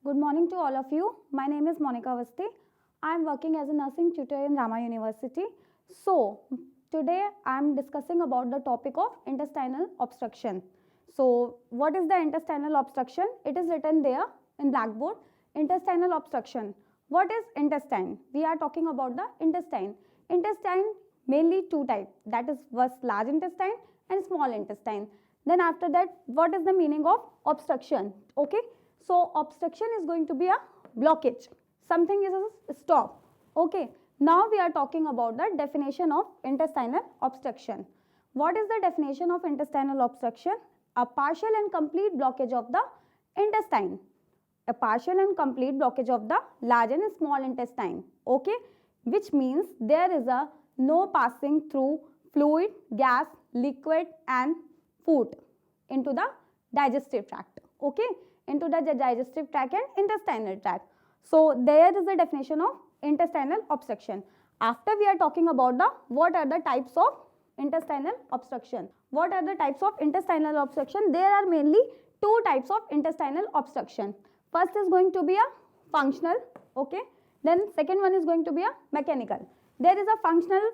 Good morning to all of you. My name is Monica Avasti. I am working as a nursing tutor in Rama University. So, today I am discussing about the topic of intestinal obstruction. So, what is the intestinal obstruction? It is written there in blackboard. Intestinal obstruction. What is intestine? We are talking about the intestine. Intestine mainly two types, that is first large intestine and small intestine. Then after that, what is the meaning of obstruction? Okay. So, obstruction is going to be a blockage. Something is a stop. Okay. Now we are talking about the definition of intestinal obstruction. What is the definition of intestinal obstruction? A partial and complete blockage of the intestine. A partial and complete blockage of the large and small intestine. Okay. Which means there is a no passing through fluid, gas, liquid and food into the digestive tract. Okay. Into the digestive tract and intestinal tract. So, there is the definition of intestinal obstruction. After we are talking about the what are the types of intestinal obstruction. What are the types of intestinal obstruction? There are mainly two types of intestinal obstruction. First is going to be a functional, okay. Then second one is going to be a mechanical. There is a functional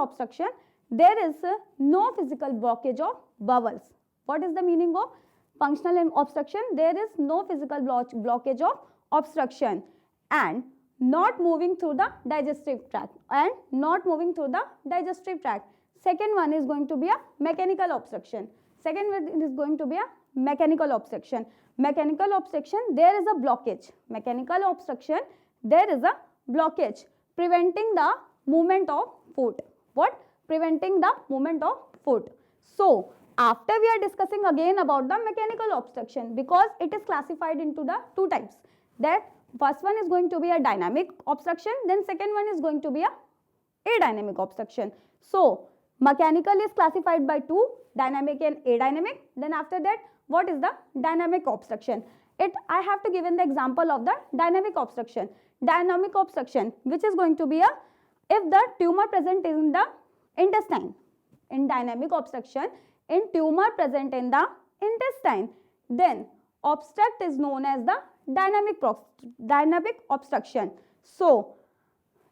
obstruction. There is no physical blockage of bowels. What is the meaning of functional obstruction? There is no physical blockage of obstruction and not moving through the digestive tract Second one is going to be a mechanical obstruction. Second one is going to be a mechanical obstruction. Mechanical obstruction, there is a blockage. Mechanical obstruction, there is a blockage preventing the movement of food. What? Preventing the movement of food. So, after we are discussing again about the mechanical obstruction, because it is classified into the two types. That first one is going to be a dynamic obstruction, then second one is going to be a adynamic obstruction. So, mechanical is classified by two, dynamic and adynamic. Then after that, what is the dynamic obstruction? I have to give in the example of the dynamic obstruction. Dynamic obstruction, which is going to be a, if the tumor present in the intestine. In dynamic obstruction, in tumor present in the intestine, then obstruct is known as the dynamic obstruction. So,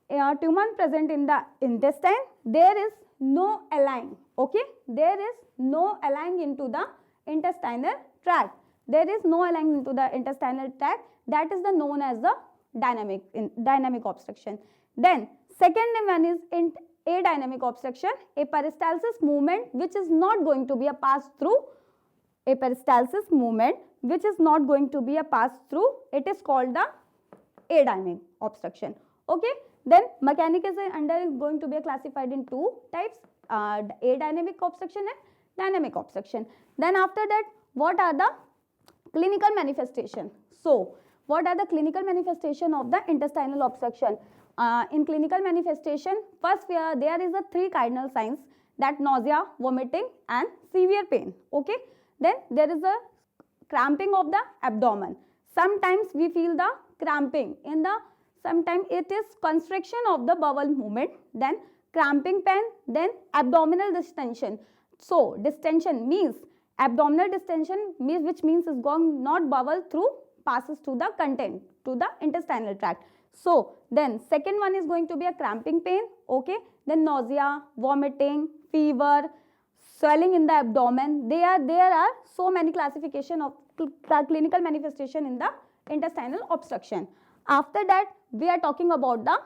tumor present in the intestine, there is no align, okay. There is no align into the intestinal tract. There is no align into the intestinal tract. That is the known as the dynamic obstruction. Then second one is in adynamic obstruction, a peristalsis movement which is not going to be a pass through. A peristalsis movement which is not going to be a pass through. It is called the adynamic obstruction. Okay. Then mechanic is going to be classified in two types, adynamic obstruction and dynamic obstruction. Then after that, what are the clinical manifestation? So, what are the clinical manifestation of the intestinal obstruction? In clinical manifestation, first there is a three cardinal signs, that nausea, vomiting and severe pain. Okay. Then there is a cramping of the abdomen. Sometimes we feel the cramping in the, sometimes it is constriction of the bowel movement, then cramping pain, then abdominal distension. So, distension means abdominal distension means, which means is going not bowel through, passes to the content, to the intestinal tract. So, then second one is going to be a cramping pain, okay. Then nausea, vomiting, fever, swelling in the abdomen. There are so many classification of clinical manifestation in the intestinal obstruction. After that, we are talking about the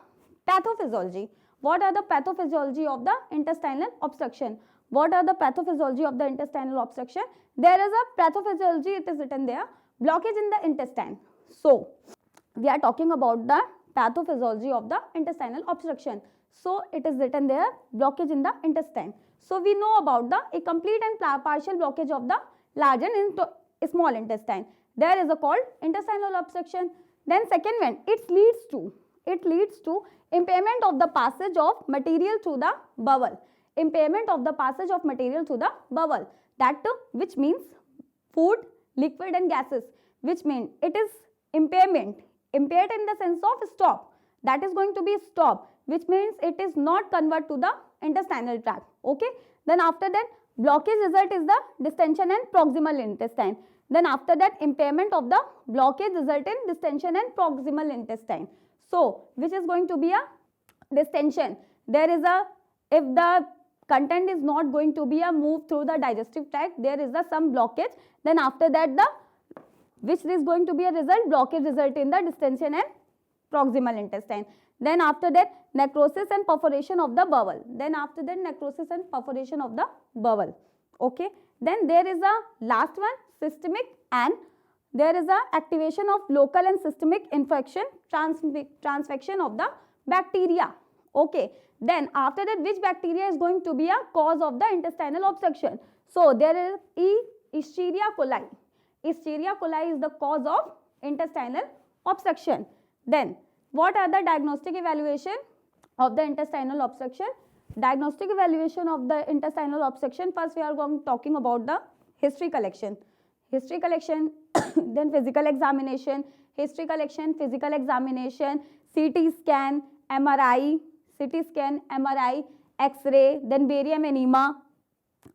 pathophysiology. What are the pathophysiology of the intestinal obstruction? What are the pathophysiology of the intestinal obstruction? There is a pathophysiology, it is written there, blockage in the intestine. So, we are talking about the pathophysiology of the intestinal obstruction. So, it is written there, blockage in the intestine. So, we know about a complete and partial blockage of the large and small intestine. There is a called intestinal obstruction. Then second one, it leads to impairment of the passage of material through the bowel. Impairment of the passage of material through the bowel. That which means food, liquid and gases, which mean it is impairment. Impaired in the sense of stop. That is going to be stop, which means it is not convert to the intestinal tract. Okay. Then after that, blockage result is the distension and proximal intestine. Then after that, impairment of the blockage result in distension and proximal intestine. So which is going to be a distension? There is a, if the content is not going to be a move through the digestive tract, there is a some blockage. Then after that, the which is going to be a result, blockage result in the distension and proximal intestine. Then after that, necrosis and perforation of the bowel. Then after that, necrosis and perforation of the bowel. Okay. Then there is a last one, systemic, and there is a activation of local and systemic infection, transfection of the bacteria. Okay. Then after that, which bacteria is going to be a cause of the intestinal obstruction? So there is Escherichia coli. Escherichia coli is the cause of intestinal obstruction. Then what are the diagnostic evaluation of the intestinal obstruction? Diagnostic evaluation of the intestinal obstruction, first we are talking about the history collection. History collection, then physical examination, history collection, physical examination, CT scan, MRI, X-ray, then barium enema.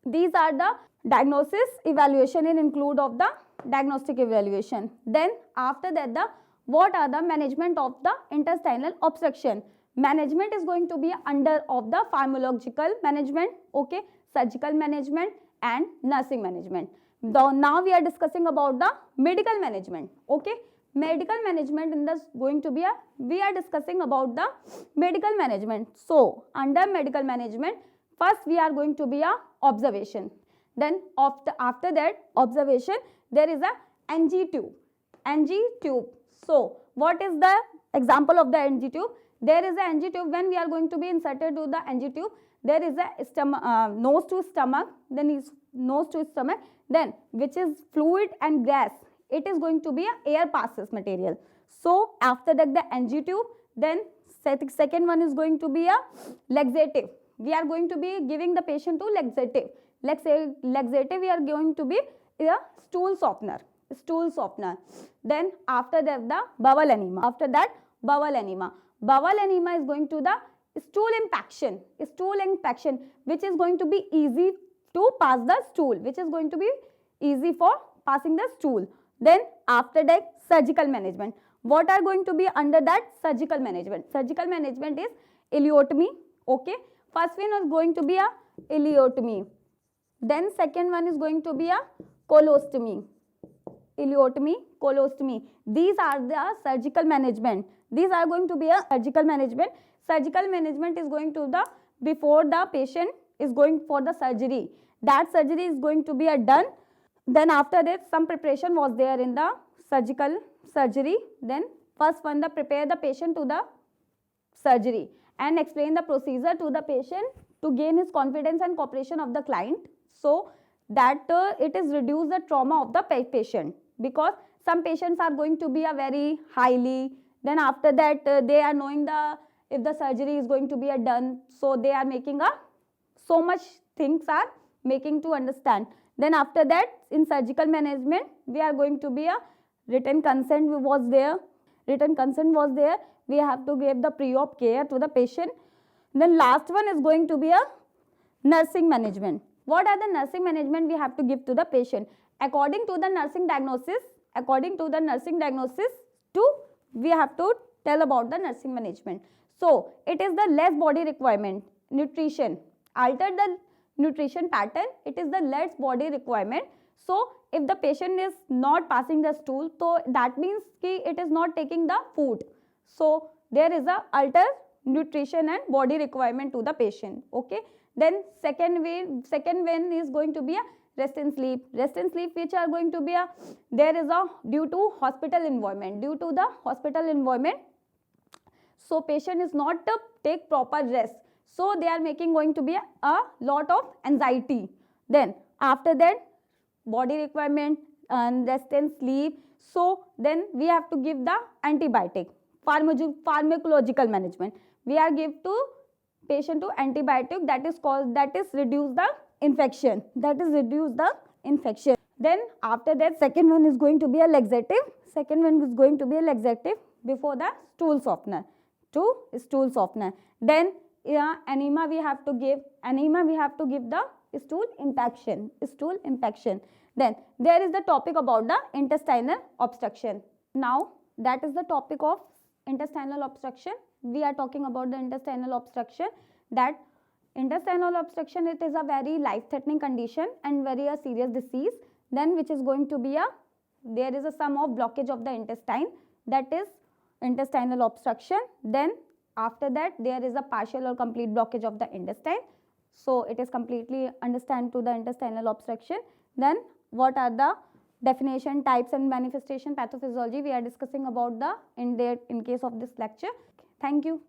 These are the diagnosis evaluation and include of the diagnostic evaluation. Then after that, the what are the management of the intestinal obstruction? Management is going to be under of the pharmacological management, okay, surgical management and nursing management. Now we are discussing about the medical management, okay. Medical management in this going to be a, we are discussing about the medical management. So under medical management, first we are going to be a observation. Then after that observation, there is a NG tube. So what is the example of the NG tube? There is a NG tube. When we are going to be inserted to the NG tube, there is a nose to stomach, then is nose to stomach, then which is fluid and gas. It is going to be a air passes material. So after that, the NG tube, then second one is going to be a laxative. We are going to be giving the patient to laxative. Laxative we are going to be a stool softener. Then after that, the bowel enema. After that, bowel enema. Bowel enema is going to the stool impaction, which is going to be easy to pass the stool, which is going to be easy for passing the stool. Then after that, surgical management. What are going to be under that? Surgical management. Surgical management is ileotomy, okay. First one is going to be a ileotomy. Then second one is going to be a colostomy. Ileotomy, colostomy. These are the surgical management. These are going to be a surgical management. Surgical management is going to the, before the patient is going for the surgery. That surgery is going to be a done. Then after that, some preparation was there in the surgery. Then first one, the prepare the patient to the surgery and explain the procedure to the patient to gain his confidence and cooperation of the client. So that it is reduce the trauma of the patient, because some patients are going to be a very highly, then after that they are knowing the, if the surgery is going to be a done, so they are making a, so much things are making to understand. Then after that, in surgical management, we are going to be a written consent was there. We have to give the pre-op care to the patient. Then last one is going to be a nursing management. What are the nursing management we have to give to the patient? According to the nursing diagnosis, we have to tell about the nursing management. So it is the less body requirement, nutrition, alter the nutrition pattern, it is the less body requirement. So if the patient is not passing the stool, so that means it is not taking the food. So there is a alter nutrition and body requirement to the patient, okay. Then second one is going to be a rest and sleep, which are going to be a, there is a due to hospital environment, so patient is not to take proper rest, so they are making going to be a lot of anxiety. Then after that, body requirement and rest and sleep, so then we have to give the antibiotic. Pharmacological management, we are give to patient to antibiotic, that is reduce the infection, Then after that, second one is going to be a laxative, before the stool softener, Then enema we have to give the stool impaction, stool impaction. Then there is the topic about the intestinal obstruction. Now that is the topic of intestinal obstruction. We are talking about the intestinal obstruction. That intestinal obstruction, it is a very life-threatening condition and very a serious disease. Then which is going to be there is a sum of blockage of the intestine, that is intestinal obstruction. Then after that there is a partial or complete blockage of the intestine. So it is completely understand to the intestinal obstruction. Then what are the definition, types and manifestation, pathophysiology we are discussing about the in case of this lecture. Thank you.